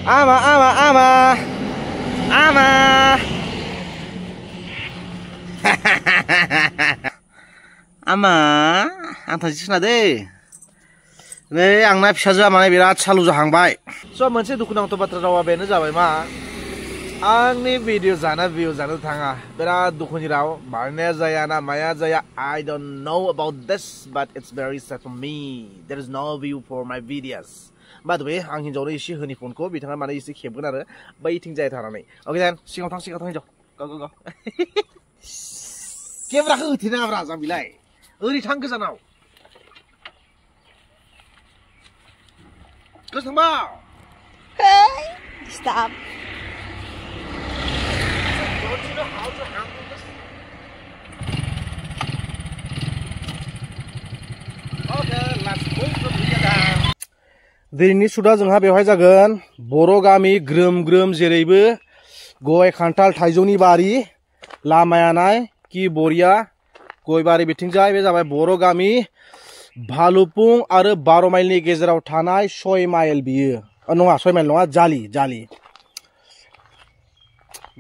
Ama, ama, ama. Ama. Ama, आं थांसै दे नै आंना फिसाजोआ माने बिराद सालु जाहांबाय स' मोनसे दुखुनांथाव बाथ्रा रावा बेनो जाबाय मा आंनि भिडिअ जाना भिउ जानो थाङा बिराद दुखुनि राव मारनाया जाया ना माया जाया I don't know about this but it's very sad for me there is no view for my videos by the way आं हिन्जावनो एसे होनि फनखौ बिथाङा माने एसे खेबगोन आरो बैथिं जाय थानानै अके देन सिगाङाव थां हिन्जाव गो केमेराखौ होथेनाङाब्रा जाम्बिलाय ओरै थां गोजानाव गोसो थांबा Hey, stop. Don't you know how to handle this? Okay, let's move from here down. दिनैनि सुदा जोंहा बेवहाय जागोन बर' गामि ग्रोम ग्रोम जेरैबो गय खान्थाल थाइजौनि बारि लामाया नाय कि बरिया गय बारि बिथिंजाय बे जाबाय बर' गामि भालुपुं आरो 12 माइलनि गेजेराव थानाय 6 माइल बियो नङा 6 माइल नङा जालि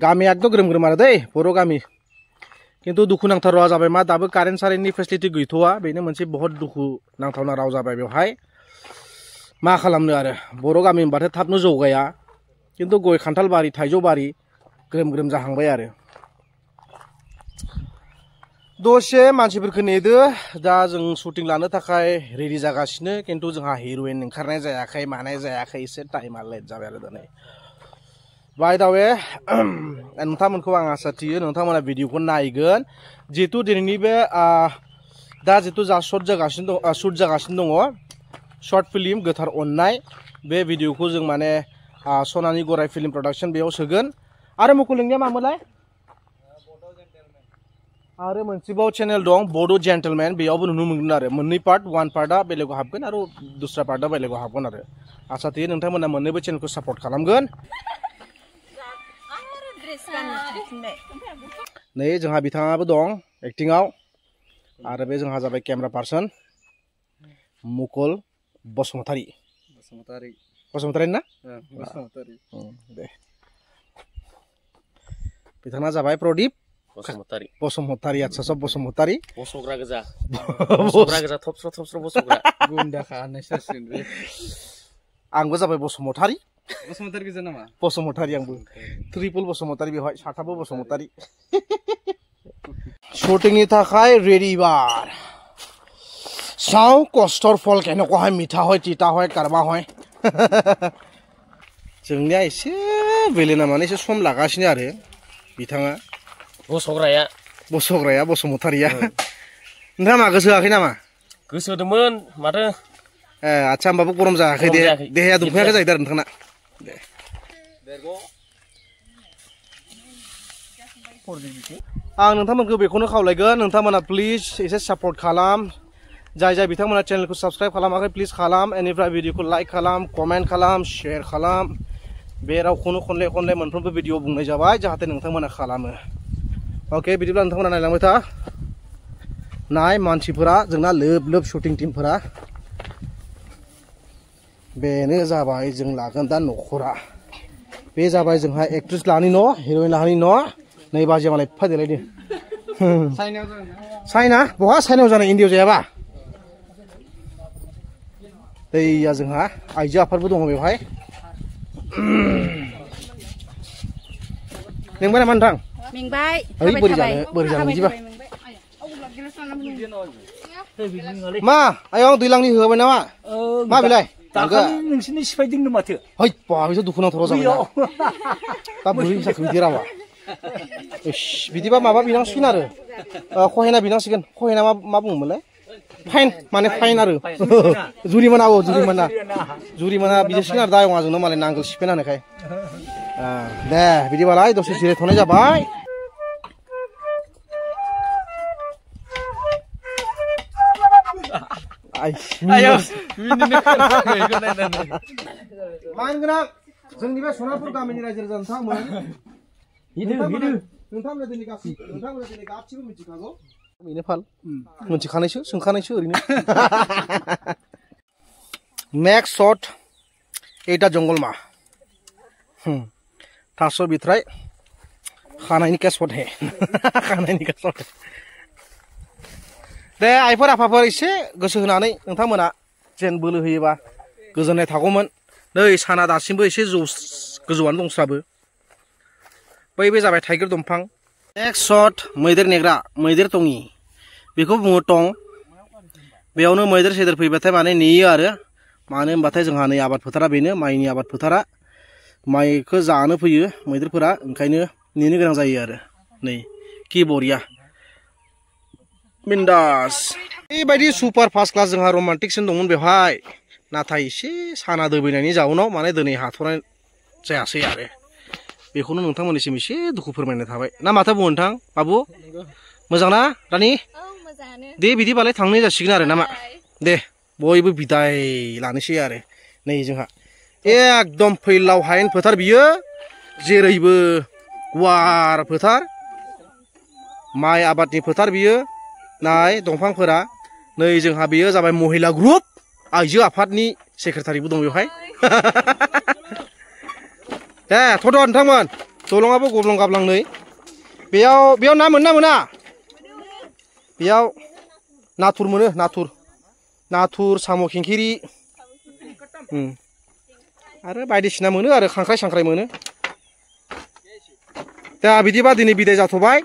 गामिया एकदम ग्रोम ग्रोम आरो दै बर' गामि किन्तु दुखु नांथाव जाबाय मा दाबो कारेन्ट सारेन्टनि फेसिलिटि गैथ'वा बेनो मोनसे बहुत दुखु नांथावना राव जाबाय बेवहाय मा खालामनो आरो बर' गामि होनबाथाय थाबनो जौगाया किन्तु गय खान्थाल बारि थाइजौ बारि ग्रोम ग्रोम जाहांबाय आरो दसे मानसिफोरखौ नेदो दा जों शुटिं लानो थाखाय रेडि जागासिनो किन्तु जोंहा हिर'इन ओंखारनाय जायाखै मानाय जायाखै एसे टाइमा लेट जाबाय आरो दिनै बाय दा वे नोंथांमोनखौ आं आसा थियो नोंथांमोना भिडिअखौ नायगोन जिहेतु दिनैनि बे दा जिहेतु जा शट जागासिनो दङ शर्ट फिल्म गोथार अननाय बे भिडिअखौ जों माने सनानि गराय फिल्म प्रडाक्शन बेयाव सोगोन आरो मुकुलिंनिया मामोनलाय आरो मोनसेबाव चेनेल दं बड' जेन्टलमेन बेयावबो नुनो मोनगोन आरो मोननै पार्ट वान पार्टआ बेलेगाव हाबगोन आरो दुसरा पार्टआ बेलेगाव हाबगोन आरो आसा थियो नोंथांमोना मोननैबो चेनेलखौ सापर्ट खालामगोन नै जोंहा बिथाङाबो दं एक्टिंआव आरो बे जोंहा जाबाय केमेरा पार्सन मुकुल बसुमतारी ना दे बिथाङा जाबाय प्रदीप बसुमतारी आच्छा सब बसुमतारी बसग्रा गोजा थबस्र बसग्रा गुन्दाखा होननायसो आंबो जाबाय बसुमतारी गोजा नामा बसुमतारी आंबो ट्रिपल बसुमतारी बेवहाय साथाबो बसुमतारी शुटिंनि थाखाय रेडि बार चाव कस्टर फल केनेकुवाहाय मिठा हय तिता हय कारबा हय जोंनिया एसे बेलेना माने एसे सम लागासिनो आरो बिथाङा बसग्राया बसुमतारिया नोंथाङा मा गोसो होआखै नामा गोसो होदोंमोन माथो आच्छा होमबाबो गरम जायाखै देहाया दुंखायाखै जाहैदों आरो नोंथांना दे आं नोंथांमोनखौ बेखौनो खावलायगोन नोंथांमोना प्लिज एसे सापर्ट खालाम जाय बिथांमोना चेनेलखौ साबस्क्राइब खालामाखै प्लिज खालाम बेनिफ्राय भिडिअखौ लाइक खालाम कमेन्ट खालाम शेयार खालाम बे रावखौनो खनले मोनफ्रोमबो भिडिअ बुंनाय जाबाय जाहाथे नोंथांमोना खालामो अके बिदिब्ला नोंथांमोना नायलांबाय था नाय मानसिफोरा जोंना लोब शुटिं टीमफोरा बेनो जाबाय जों लागोन दा न'खरा बे जाबाय जोंहा एक्ट्रेस लाहानि न' हिर'इन लाहानि न' नै बाजिया मालाय फादेलायदो चाइना बहा चाइनायाव जानाय इण्डियायाव जायाबा दैया जोंहा आइजो आफादबो दङ बेवहाय मेंबाय नामा नोंथां मेंबाय बोरै जानो बिदिबा मा आयं दैलांनि होबाय नामा मा बेलाय नोंसिनि सिफायदोंनो माथो है बाहायसो दुखु नांथाव जाबाय दा बोरै जाखो बिदि रावा बिदिबा माबा बिनांसिगोन आरो खहेना बिनांसिगोन खहेना मा बुङोमोनलाय फाइन माने फाइन आरो जुरिमाना बिदिसिगोन आरो दा आयंआजोंनो मालाय नांगोल सिफायना होनायखाय दे बिदिबालाय दसे जिरायथ'नाय जाबाय मानगोनां जोंनि बे सनापुर गामिनि रायजो राजा नोंथांमोना दिनै गासिबो मिथिखागौ बेनो फाल मिथिखानायसो सोंखानायसो ओरैनो नेक्स्ट शट एटा जंगलमा थास' बिथराय खानायनि केसपट हे खानायनि केसपट दे आइफोर आफाफोर एसे गोसो होनानै नोंथांमोना जेन बोलो होयोबा गोजोननाय थागौमोन नै साना दासिमबो एसे गोजौआनो दंस्राबो बै बे जाबाय थाइगिर दंफां नेक्स्ट शट मैदेर नेग्रा मैदेर टङि बेखौ बुङो टं बेयावनो मैदेर सेदेर फैबाथाय माने नेयो आरो मानो होनबाथाय जोंहा नै आबाद फोथारा बेनो माइनि आबाद फोथारा माइखौ जानो फैयो मैदेरफोरा ओंखायनो नेनो गोनां जायो आरो नै कि बरिया बिन्दास बेबायदि सुपार फार्स्ट क्लास जोंहा रमान्टिक सिन दंमोन बेवहाय नाथाय एसे साना दोबैनायनि जाउनाव माने दिनै हाथ'नाय जायासै आरो बेखौनो नोंथांमोननिसिम एसे दुखु फोरमायनाय थाबाय ना माथो बुङो नोंथां बाबु मोजां ना रानि दे बिदिबालाय थांनाय जासिगोन आरो नामा दे बयबो बिदाय लानोसै आरो नै जोंहा एकदम फैलाव हायेन फोथार बियो जेरैबो गुवार फोथार माइ आबादनि फोथार बियो नाय दंफांफोरा नै जोंहा बेयो जाबाय महिला ग्रुप आइजो आफादनि सेक्रेटारिबो दं बेवहाय दे थ'द' नोंथांमोन दलङाबो गब्लं गाब्लां नै बेयाव ना मोनो ना मोना बेयाव नाथुर मोनो नाथुर साम' खिंखिरि आरो बायदिसिना मोनो आरो खांख्राइ सांख्राइ मोनो दा बिदिबा दिनै बिदाय जाथ'बाय